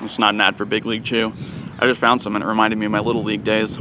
It's not an ad for Big League Chew. I just found some and it reminded me of my Little League days.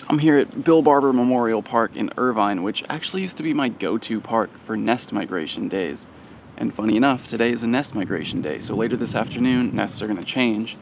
I'm here at Bill Barber Memorial Park in Irvine, which actually used to be my go-to park for nest migration days. And funny enough, today is a nest migration day, so later this afternoon, nests are going to change.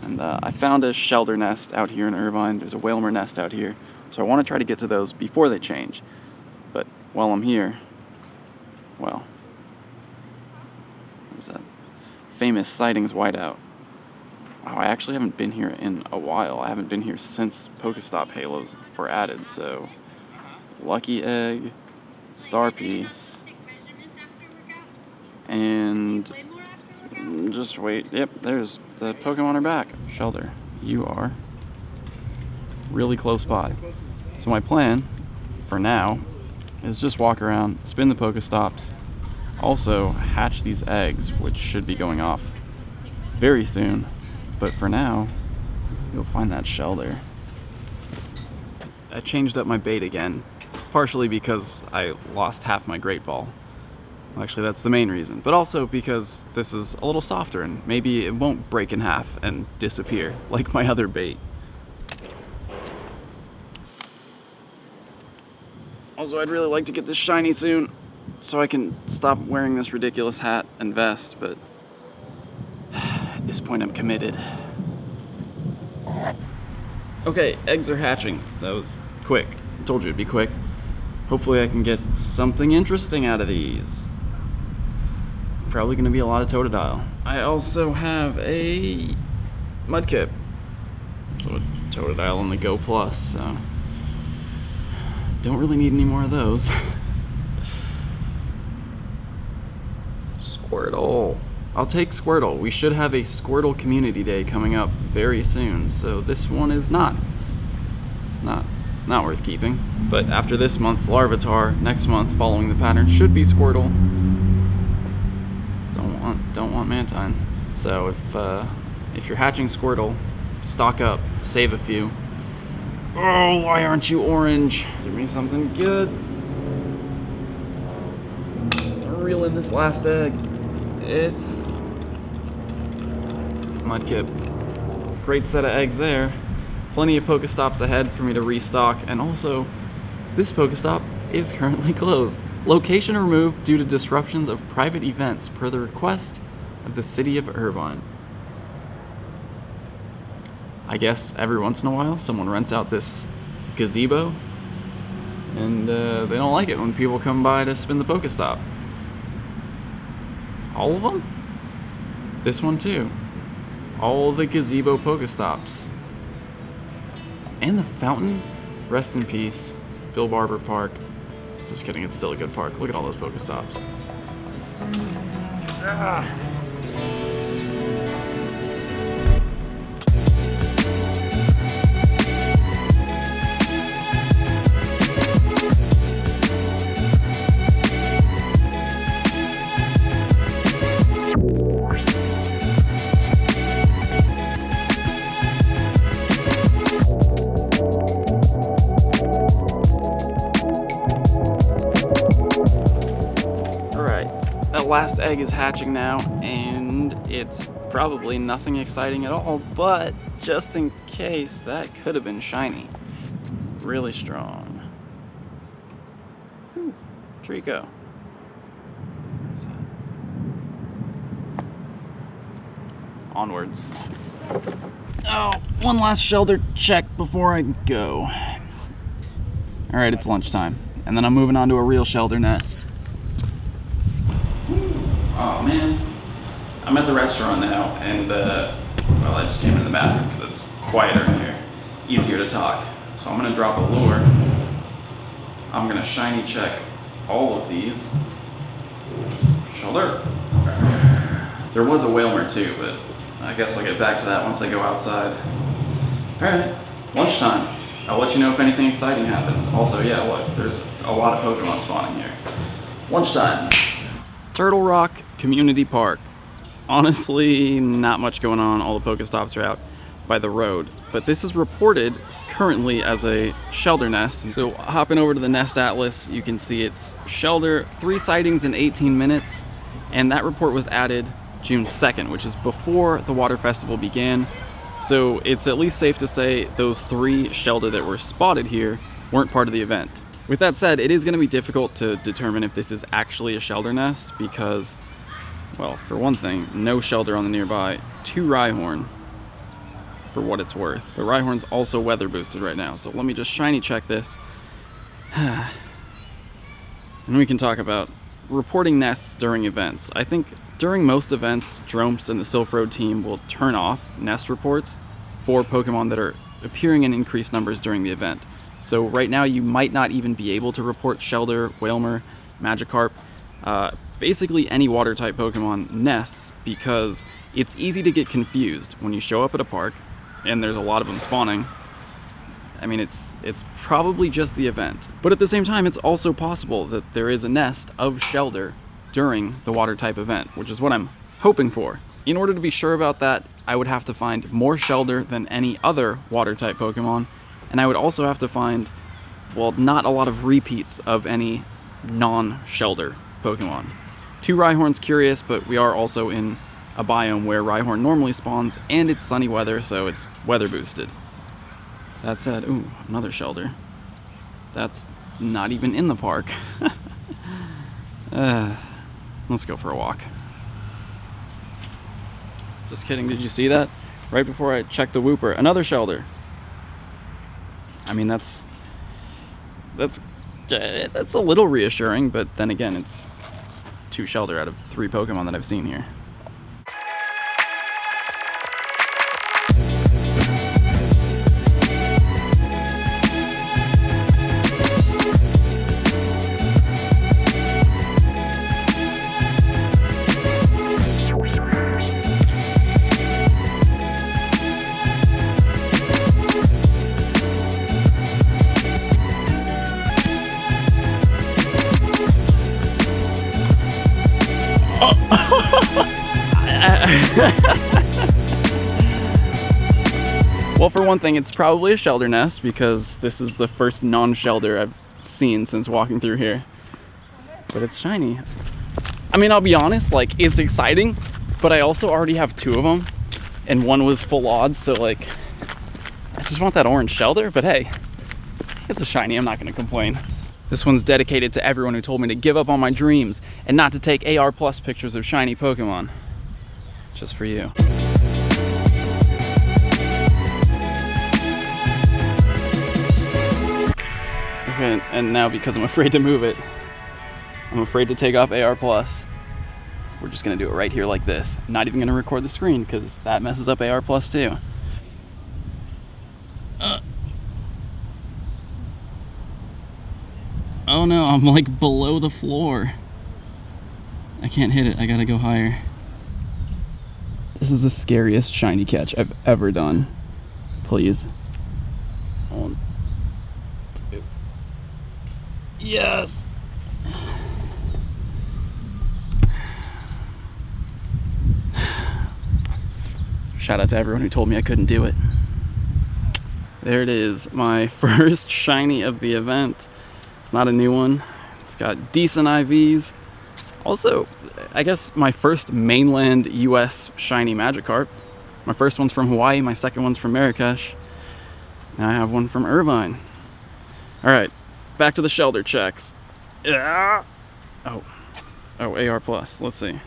And I found a shelter nest out here in Irvine. There's a Whalmer nest out here, so I want to try to get to those before they change. But while I'm here, well, there's that famous sightings whiteout. Wow, I actually haven't been here in a while. I haven't been here since Pokestop halos were added, so lucky egg, star piece, and just wait. Yep, there's the Pokemon are back. Shelter, you are really close by. So my plan for now is just walk around, spin the Pokestops, also hatch these eggs, which should be going off very soon. But for now, you'll find that shelter. I changed up my bait again, partially because I lost half my Great Ball. Well, actually, that's the main reason, but also because this is a little softer and maybe it won't break in half and disappear like my other bait. Also, I'd really like to get this shiny soon so I can stop wearing this ridiculous hat and vest, but at this point, I'm committed. Okay, eggs are hatching. That was quick. I told you it'd be quick. Hopefully I can get something interesting out of these. Probably gonna be a lot of Totodile. I also have a Mudkip. So a Totodile on the Go Plus, so don't really need any more of those. Squirtle. I'll take Squirtle. We should have a Squirtle Community Day coming up very soon, so this one is not worth keeping. But after this month's Larvitar, next month, following the pattern, should be Squirtle. Don't want Mantine. So if you're hatching Squirtle, stock up, save a few. Oh, why aren't you orange? Give me something good. Reel in this last egg. It's Mudkip. Great set of eggs there. Plenty of Pokestops ahead for me to restock, and also, this Pokestop is currently closed. Location removed due to disruptions of private events per the request of the city of Irvine. I guess every once in a while someone rents out this gazebo, and they don't like it when people come by to spin the Pokestop. All of them? This one too. All the gazebo Pokestops. And the fountain. Rest in peace, Bill Barber Park. Just kidding, it's still a good park. Look at all those Pokestops. Ah. Last egg is hatching now, and it's probably nothing exciting at all, but just in case, that could have been shiny. Really strong. Ooh, Trico. What's that? Onwards. Oh, one last shelter check before I go. All right, it's lunchtime. And then I'm moving on to a real shelter nest. Oh man. I'm at the restaurant now, and well, I just came in the bathroom because it's quieter in here. Easier to talk. So I'm gonna drop a lure. I'm gonna shiny check all of these. Shelter. There was a whalmer too, but I guess I'll get back to that once I go outside. All right, lunchtime. I'll let you know if anything exciting happens. Also, yeah, look, there's a lot of Pokemon spawning here. Lunchtime. Turtle Rock Community Park. Honestly, not much going on. All the Pokestops are out by the road. But this is reported currently as a shelter nest. So hopping over to the Nest Atlas, you can see it's shelter, 3 sightings in 18 minutes. And that report was added June 2nd, which is before the Water Festival began. So it's at least safe to say those 3 shelter that were spotted here weren't part of the event. With that said, it is going to be difficult to determine if this is actually a shelter nest because, well, for one thing, no shelter on the nearby, 2 Rhyhorn, for what it's worth. But Rhyhorn's also weather boosted right now, so let me just shiny check this. And we can talk about reporting nests during events. I think during most events, Dromps and the Sylph Road team will turn off nest reports for Pokemon that are appearing in increased numbers during the event. So right now you might not even be able to report Shelder, Whalmer, Magikarp, basically any water type Pokemon nests because it's easy to get confused when you show up at a park and there's a lot of them spawning. I mean, it's probably just the event. But at the same time, it's also possible that there is a nest of Shelder during the water type event, which is what I'm hoping for. In order to be sure about that, I would have to find more Shelder than any other water type Pokemon, and I would also have to find, well, not a lot of repeats of any non-Shelder Pokemon. 2 Rhyhorn's curious, but we are also in a biome where Rhyhorn normally spawns, and it's sunny weather, so it's weather boosted. That said, ooh, another Shelder. That's not even in the park. Let's go for a walk. Just kidding, did you see that? Right before I checked the Wooper, another Shelder. I mean, that's a little reassuring, but then again, it's 2 Shelder out of 3 Pokemon that I've seen here. Well, for one thing, it's probably a Shelder nest because this is the first non-Shelder I've seen since walking through here. But it's shiny. I mean, I'll be honest, like, it's exciting, but I also already have 2 of them, and one was full odds, so like, I just want that orange Shelder, but hey, it's a shiny, I'm not gonna complain. This one's dedicated to everyone who told me to give up on my dreams and not to take AR plus pictures of shiny Pokemon. Just for you. Okay, and now because I'm afraid to move it, I'm afraid to take off AR plus. We're just gonna do it right here like this. I'm not even gonna record the screen because that messes up AR plus too. Oh no, I'm like below the floor. I can't hit it, I gotta go higher. This is the scariest shiny catch I've ever done. Please. 1, 2. Yes! Shout out to everyone who told me I couldn't do it. There it is, my first shiny of the event. It's not a new one. It's got decent IVs. Also, I guess my first mainland US shiny Magikarp. My first one's from Hawaii, my second one's from Marrakesh. Now I have one from Irvine. Alright, back to the Shelder checks. Oh, AR plus, let's see.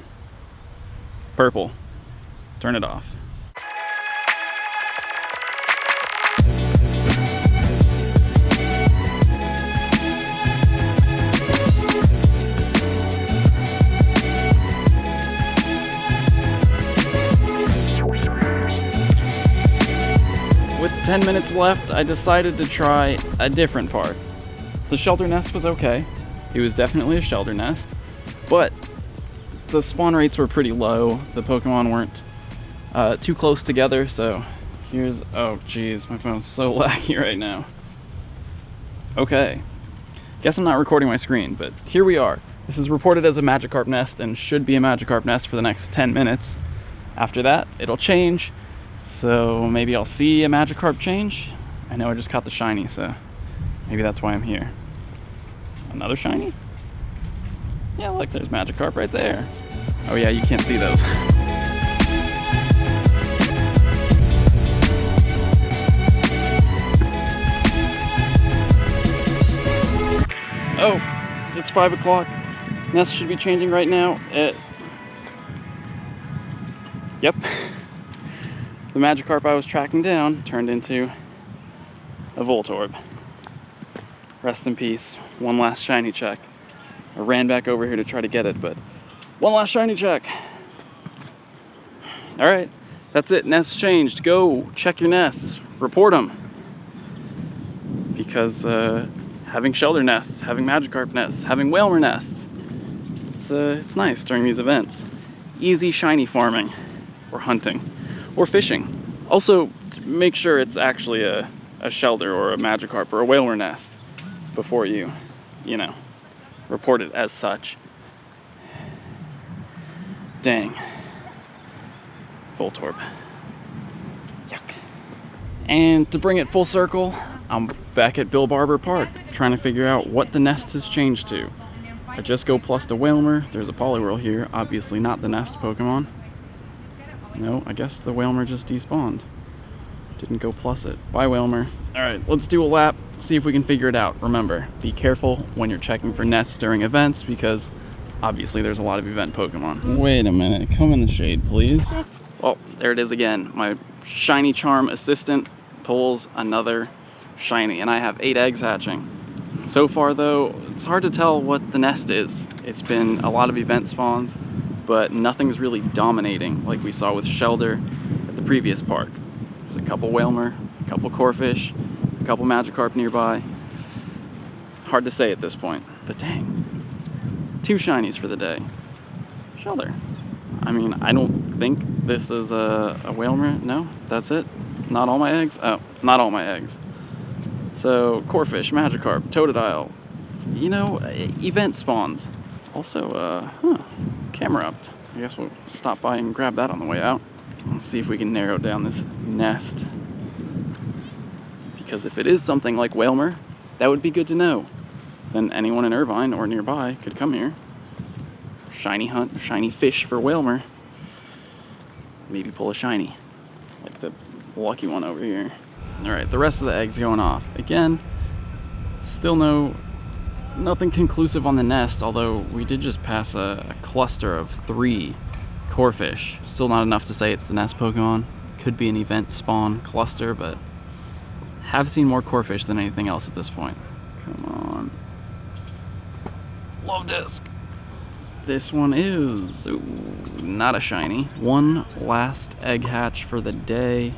Purple, turn it off. 10 minutes left, I decided to try a different park. The shelter nest was okay. It was definitely a shelter nest, but the spawn rates were pretty low. The Pokemon weren't too close together, so here's, oh geez, my phone's so laggy right now. Okay, guess I'm not recording my screen, but here we are. This is reported as a Magikarp Nest and should be a Magikarp Nest for the next 10 minutes. After that, it'll change, so maybe I'll see a Magikarp change. I know I just caught the shiny, so maybe that's why I'm here. Another shiny? Yeah, look, there's Magikarp right there. Oh yeah, you can't see those. Oh, it's 5 o'clock. Nest should be changing right now. Yep. The Magikarp I was tracking down turned into a Voltorb. Rest in peace. One last shiny check. I ran back over here to try to get it, but one last shiny check. All right, that's it. Nests changed. Go check your nests. Report them. Because having shelter nests, having Magikarp nests, having Wailmer nests, it's nice during these events. Easy shiny farming, or hunting, or fishing. Also, make sure it's actually a shelter or a Magikarp or a Wailmer nest before you report it as such. Dang. Voltorb. Yuck. And to bring it full circle, I'm back at Bill Barber Park, trying to figure out what the nest has changed to. I just go plus to Wailmer. There's a Poliwhirl here, obviously not the nest Pokemon. No, I guess the Wailmer just despawned. Didn't go plus it. Bye, Wailmer. Alright, let's do a lap, see if we can figure it out. Remember, be careful when you're checking for nests during events, because obviously there's a lot of event Pokemon. Wait a minute, come in the shade, please. Well, there it is again. My shiny charm assistant pulls another shiny, and I have 8 eggs hatching. So far though, it's hard to tell what the nest is. It's been a lot of event spawns, but nothing's really dominating like we saw with Shelter at the previous park. There's a couple Wailmer, a couple Corphish, a couple Magikarp nearby. Hard to say at this point, but dang. 2 shinies for the day. Shelter. I mean, I don't think this is a Wailmer. No, that's it. Not all my eggs? Oh, not all my eggs. So, Corphish, Magikarp, Totodile, event spawns. Also, Camerupt. I guess we'll stop by and grab that on the way out. Let's see if we can narrow down this nest. Because if it is something like Wailmer, that would be good to know. Then anyone in Irvine or nearby could come here. Shiny hunt, shiny fish for Wailmer. Maybe pull a shiny. Like the lucky one over here. Alright, the rest of the eggs going off. Again, still nothing conclusive on the nest, although we did just pass a cluster of 3 Corphish. Still not enough to say it's the nest Pokemon. Could be an event spawn cluster, but have seen more Corphish than anything else at this point. Come on. Love disc. This one is not a shiny. One last egg hatch for the day.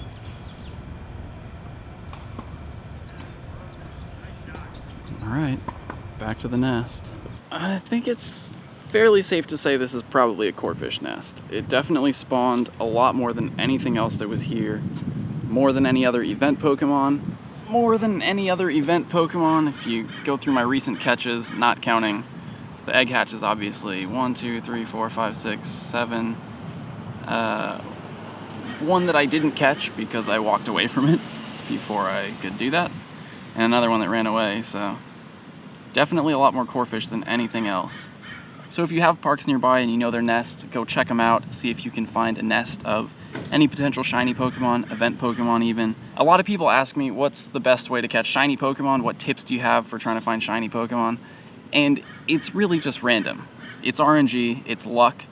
Alright, back to the nest. I think it's fairly safe to say this is probably a Corphish nest. It definitely spawned a lot more than anything else that was here. More than any other event Pokemon. More than any other event Pokemon if you go through my recent catches, not counting the egg hatches, obviously. 1, 2, 3, 4, 5, 6, 7. One that I didn't catch because I walked away from it before I could do that. And another one that ran away, so definitely a lot more Corphish than anything else. So if you have parks nearby and you know their nests, go check them out, see if you can find a nest of any potential shiny Pokemon, event Pokemon even. A lot of people ask me what's the best way to catch shiny Pokemon, what tips do you have for trying to find shiny Pokemon? And it's really just random. It's RNG, it's luck,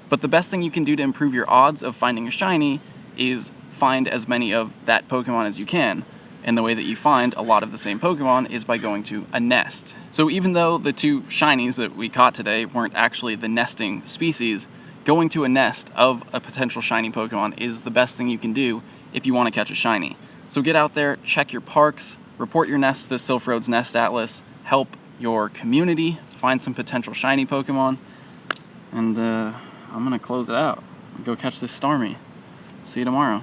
but the best thing you can do to improve your odds of finding a shiny is find as many of that Pokemon as you can. And the way that you find a lot of the same Pokemon is by going to a nest. So even though the 2 shinies that we caught today weren't actually the nesting species, going to a nest of a potential shiny Pokemon is the best thing you can do if you want to catch a shiny. So get out there, check your parks, report your nests to the Sylph Road's Nest Atlas, help your community find some potential shiny Pokemon, and I'm gonna close it out. Go catch this Starmie. See you tomorrow.